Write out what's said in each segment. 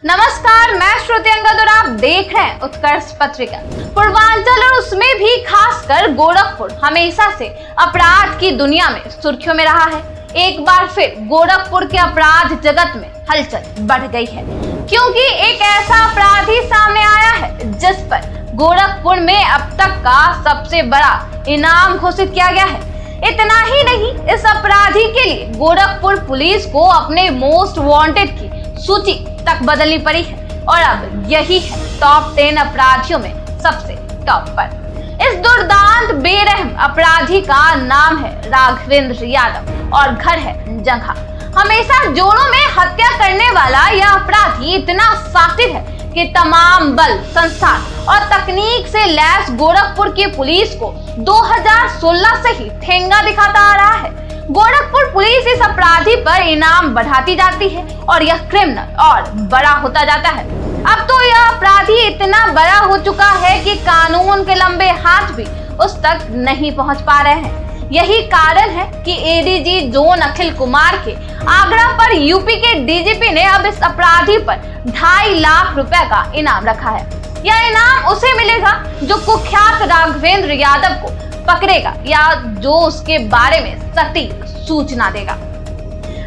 नमस्कार, मैं श्रुति अंगद और आप देख रहे हैं उत्कर्ष पत्रिका। पूर्वांचल और उसमें भी खासकर गोरखपुर हमेशा से अपराध की दुनिया में सुर्खियों में रहा है। एक बार फिर गोरखपुर के अपराध जगत में हलचल बढ़ गई है, क्योंकि एक ऐसा अपराधी सामने आया है जिस पर गोरखपुर में अब तक का सबसे बड़ा इनाम घोषित किया गया है। इतना ही नहीं, इस अपराधी के लिए गोरखपुर पुलिस को अपने मोस्ट वांटेड की सूची तक बदलनी पड़ी है और अब यही है टॉप 10 अपराधियों में सबसे टॉप पर। इस दुर्दांत बेरहम अपराधी का नाम है राघवेंद्र यादव और घर है जंघा। हमेशा जोड़ों में हत्या करने वाला यह अपराधी इतना शातिर है कि तमाम बल, संस्थान और तकनीक से लैस गोरखपुर की पुलिस को 2016 से ही ठेंगा दिखाता आ रहा है। गोरखपुर पुलिस इस अपराधी पर इनाम बढ़ाती जाती है और यह क्रिमिनल और बड़ा होता जाता है। अब तो यह अपराधी इतना बड़ा हो चुका है कि कानून के लंबे हाथ भी उस तक नहीं पहुंच पा रहे हैं। यही कारण है कि एडीजी जोन अखिल कुमार के आगरा पर यूपी के डीजीपी ने अब इस अपराधी पर 2.5 लाख रुपए का इनाम रखा है। यह इनाम उसे मिलेगा जो कुख्यात राघवेंद्र यादव को पकड़ेगा या जो उसके बारे में सटीक सूचना देगा।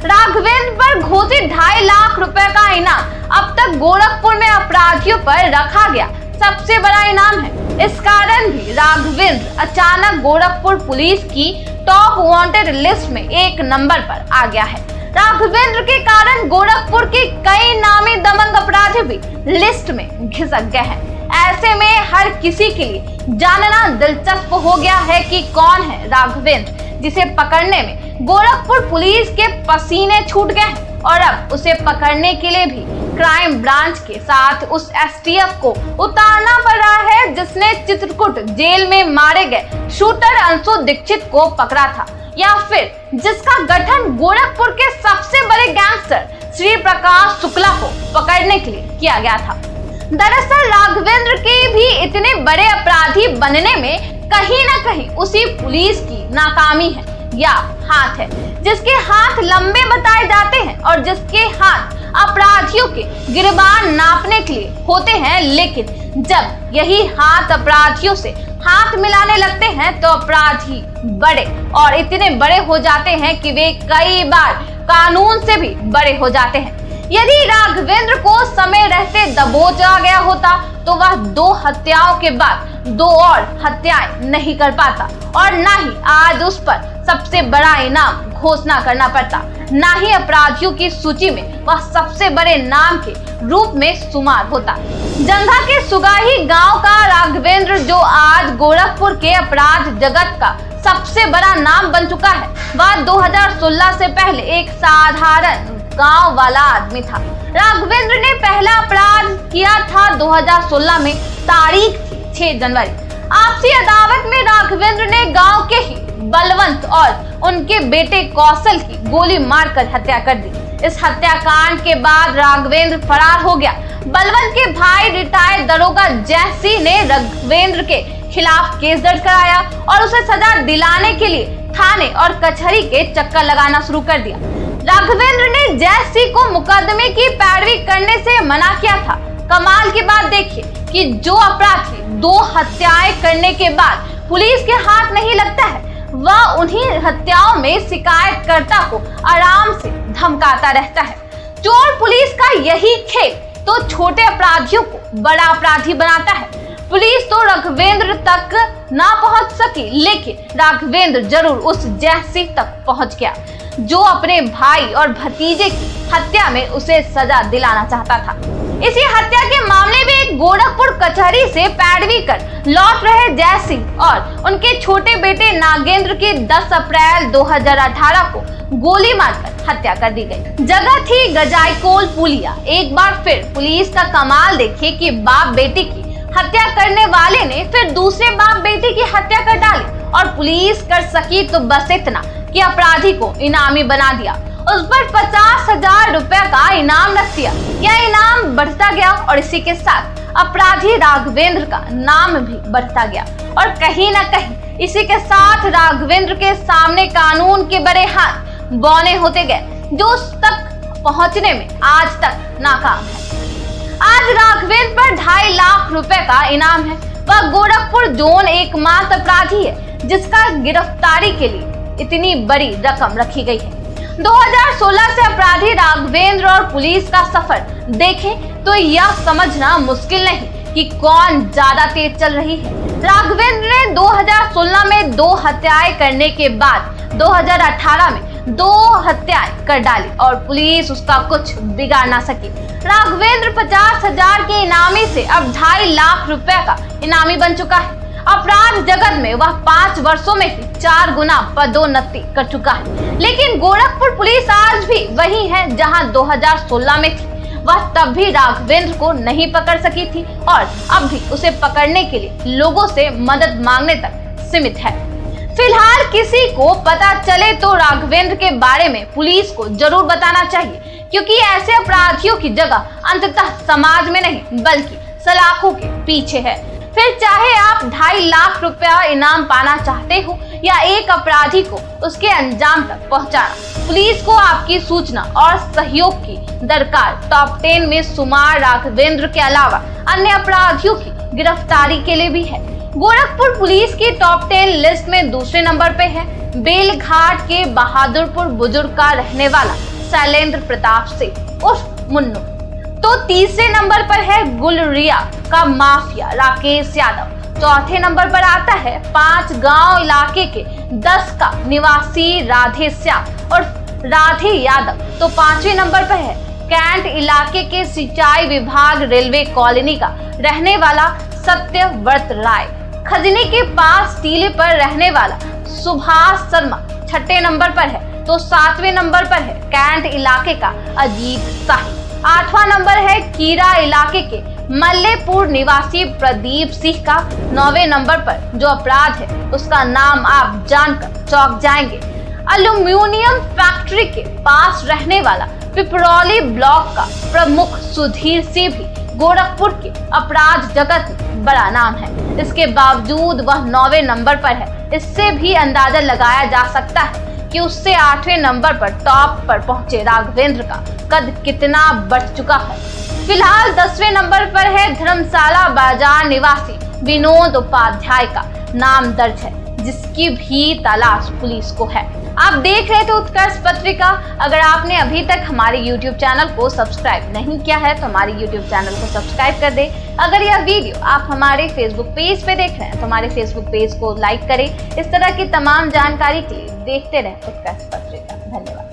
राघवेंद्र पर घोषित 2.5 लाख रुपए का इनाम अब तक गोरखपुर में अपराधियों पर रखा गया सबसे बड़ा इनाम है। इस कारण भी राघवेंद्र अचानक गोरखपुर पुलिस की टॉप वांटेड लिस्ट में 1 नंबर पर आ गया है। राघवेंद्र के कारण गोरखपुर के कई नामी दबंग अपराधी भी लिस्ट में घिसक गए हैं। ऐसे में हर किसी के लिए जानना दिलचस्प हो गया है कि कौन है राघवेंद्र, जिसे पकड़ने में गोरखपुर पुलिस के पसीने छूट गए हैं और अब उसे पकड़ने के लिए भी क्राइम ब्रांच के साथ उस एसटीएफ को उतारना पड़ रहा है जिसने चित्रकूट जेल में मारे गए शूटर अंशु दीक्षित को पकड़ा था, या फिर जिसका गठन गोरखपुर के सबसे बड़े गैंगस्टर श्री प्रकाश शुक्ला को पकड़ने के लिए किया गया था। दरअसल राघवेंद्र के भी इतने बड़े अपराधी बनने में कहीं ना कहीं उसी पुलिस की नाकामी है या हाथ है, जिसके हाथ लंबे बताए जाते हैं और जिसके हाथ अपराधियों के गिरबान नापने के लिए होते हैं। लेकिन जब यही हाथ अपराधियों से हाथ मिलाने लगते हैं तो अपराधी बड़े और इतने बड़े हो जाते हैं कि वे कई बार कानून से भी बड़े हो जाते हैं। यदि राघवेंद्र को समय रहते दबोचा गया होता तो वह 2 हत्याओं के बाद 2 और हत्याएं नहीं कर पाता और ना ही आज उस पर सबसे बड़ा इनाम घोषणा करना पड़ता, ना ही अपराधियों की सूची में वह सबसे बड़े नाम के रूप में शुमार होता। जंघा के सुगाही गांव का राघवेंद्र, जो आज गोरखपुर के अपराध जगत का सबसे बड़ा नाम बन चुका है, वह 2016 से पहले एक साधारण गांव वाला आदमी था। राघवेंद्र ने पहला अपराध किया था 2016 में, तारीख थी 6 जनवरी। आपसी अदावत में राघवेंद्र ने गांव के ही बलवंत और उनके बेटे कौशल की गोली मारकर हत्या कर दी। इस हत्याकांड के बाद राघवेंद्र फरार हो गया। बलवंत के भाई रिटायर्ड दरोगा जैसी ने राघवेंद्र के खिलाफ केस दर्ज कराया और उसे सजा दिलाने के लिए थाने और कचहरी के चक्कर लगाना शुरू कर दिया। राघवेंद्र ने जैसी को मुकदमे की पैरवी करने से मना किया था। कमाल की बात देखिए कि जो अपराधी 2 हत्याएं करने के बाद पुलिस के हाथ नहीं लगता है, वह उन्हीं हत्याओं में शिकायतकर्ता को आराम से धमकाता रहता है। चोर पुलिस का यही खेल तो छोटे अपराधियों को बड़ा अपराधी बनाता है। पुलिस तो राघवेंद्र तक ना पहुंच सकी, लेकिन राघवेंद्र जरूर उस जैसी तक पहुंच गया जो अपने भाई और भतीजे की हत्या में उसे सजा दिलाना चाहता था। इसी हत्या के मामले में एक गोरखपुर कचहरी से पैरवी कर लौट रहे जैसी और उनके छोटे बेटे नागेंद्र की 10 अप्रैल 2018 को गोली मारकर हत्या कर दी गई। जगह थी गजाईकोल पुलिया। एक बार फिर पुलिस का कमाल देखिए कि बाप बेटी की हत्या करने वाले ने फिर दूसरे बाप बेटी की हत्या कर डाली और पुलिस कर सकी तो बस इतना कि अपराधी को इनामी बना दिया, उस पर 50,000 रुपए का इनाम रख दिया। यह इनाम बढ़ता गया और इसी के साथ अपराधी राघवेंद्र का नाम भी बढ़ता गया और कहीं ना कहीं इसी के साथ राघवेंद्र के सामने कानून के बड़े हाथ बौने होते गए, जो उस तक पहुंचने में आज तक नाकाम है। पर 2.5 लाख रुपए का इनाम है। वह गोरखपुर जोन एकमात्र अपराधी है जिसका गिरफ्तारी के लिए इतनी बड़ी रकम रखी गई है। 2016 से अपराधी राघवेंद्र और पुलिस का सफर देखें तो यह समझना मुश्किल नहीं कि कौन ज्यादा तेज चल रही है। राघवेंद्र ने 2016 में 2 हत्याएं करने के बाद 2018 में 2 हत्याएं कर डाली और पुलिस उसका कुछ बिगाड़ ना सकी। राघवेंद्र 50,000 के इनामी से अब 2.5 लाख रुपए का इनामी बन चुका है। अपराध जगत में वह 5 वर्षों में ही 4 गुना पदोन्नति कर चुका है। लेकिन गोरखपुर पुलिस आज भी वही है जहां 2016 में थी। वह तब भी राघवेंद्र को नहीं पकड़ सकी थी और अब भी उसे पकड़ने के लिए लोगों से मदद मांगने तक सीमित है। फिलहाल किसी को पता चले तो राघवेंद्र के बारे में पुलिस को जरूर बताना चाहिए, क्योंकि ऐसे अपराधियों की जगह अंततः समाज में नहीं बल्कि सलाखों के पीछे है। फिर चाहे आप 2.5 लाख रुपया इनाम पाना चाहते हो या एक अपराधी को उसके अंजाम तक पहुंचाना, पुलिस को आपकी सूचना और सहयोग की दरकार। टॉप 10 में सुमार राघवेंद्र के अलावा अन्य अपराधियों की गिरफ्तारी के लिए भी है। गोरखपुर पुलिस की टॉप 10 लिस्ट में दूसरे नंबर पे है बेलघाट के बहादुरपुर बुजुर्ग का रहने वाला शैलेंद्र प्रताप सिंह उर्फ मुन्नू। तो तीसरे नंबर पर है गुलरिया का माफिया राकेश यादव। चौथे नंबर पर आता है 5 गांव इलाके के 10 का निवासी राधे श्याम और राधे यादव। तो 5वें नंबर पर है कैंट इलाके के सिंचाई विभाग रेलवे कॉलोनी का रहने वाला सत्यव्रत राय। खजनी के पास टीले पर रहने वाला सुभाष शर्मा 6ठे नंबर पर है। तो 7वें नंबर पर है कैंट इलाके का अजीत शाही। 8वां नंबर है कीरा इलाके के मल्लेपुर निवासी प्रदीप सिंह का। 9वें नंबर पर जो अपराध है उसका नाम आप जानकर चौंक जाएंगे। एल्यूमिनियम फैक्ट्री के पास रहने वाला पिपरौली ब्लॉक का प्रमुख सुधीर सिंह भी गोरखपुर के अपराध जगत में बड़ा नाम है। इसके बावजूद वह 9वें नंबर पर है। इससे भी अंदाजा लगाया जा सकता है कि उससे 8वें नंबर पर टॉप पर पहुंचे राघवेंद्र का कद कितना बढ़ चुका है। फिलहाल 10वें नंबर पर है धर्मशाला बाजार निवासी विनोद उपाध्याय का नाम दर्ज है, जिसकी भी तलाश पुलिस को है। आप देख रहे थे उत्कर्ष पत्रिका। अगर आपने अभी तक हमारे YouTube चैनल को सब्सक्राइब नहीं किया है तो हमारे YouTube चैनल को सब्सक्राइब कर दें। अगर यह वीडियो आप हमारे Facebook पेज पे देख रहे हैं तो हमारे Facebook पेज को लाइक करें। इस तरह की तमाम जानकारी के लिए देखते रहें उत्कर्ष पत्रिका। धन्यवाद।